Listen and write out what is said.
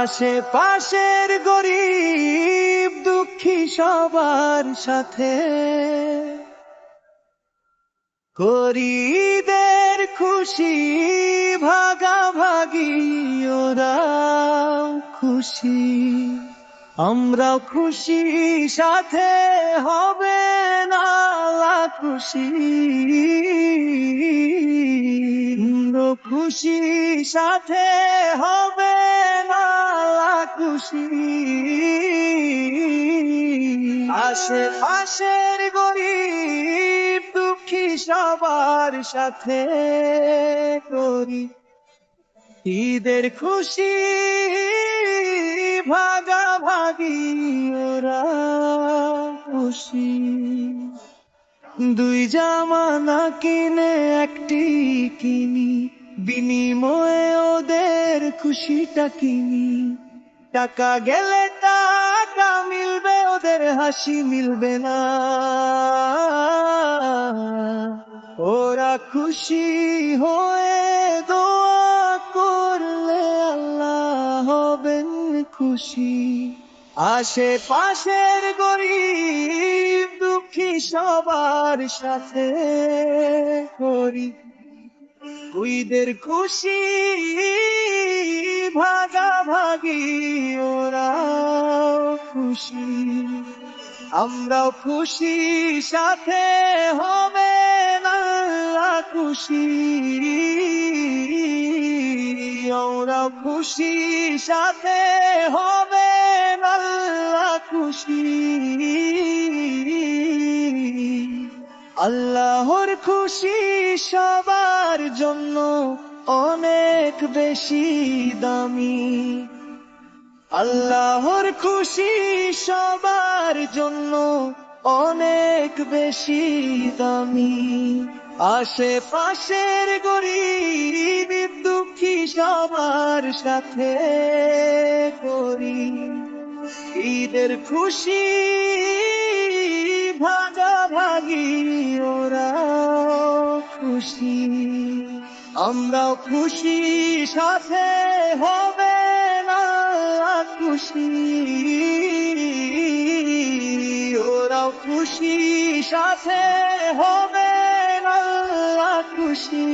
আশেপাশের গরিব দুঃখী সবার সাথে গরিবদের খুশি ভাগাভাগি, ওরাও খুশি আমরাও খুশি, সাথে হবে না খুশি। আমরাও খুশি, সাথে হবে না খুশি। আশেপাশের গরিব দুঃখী সবার সাথে করি ঈদের খুশি ভাগাভাগি, ওরা খুশি। দুই জামা না কিনে একটি কিনি, বিনিময়ে ওদের খুশিটা কিনি। টাকা গেলে টাকা মিলবে, ওদের হাসি মিলবে না। ওরা খুশি হয়ে দোয়া করলে আল্লাহ হবেন খুশি। আশেপাশের গরিব দুঃখী সবার সাথে করি ঈদের খুশি ভাগাভাগি, ওরাও খুশি আমরাও খুশি, সাথে হবে না খুশি। ওরাও খুশি, সাথে হবে না খুশি। আল্লাহর খুশি সবার জন্য অনেক বেশি দামি। আল্লাহর খুশি সবার জন্য অনেক বেশি দামি। আশেপাশের গরিব দুঃখী সবার সাথে করি ঈদের খুশি ভাগাভাগি, ওরাও খুশি আমরাও খুশি, সাথে হবে না খুশি। ওরাও খুশি, সাথে হবে না খুশি।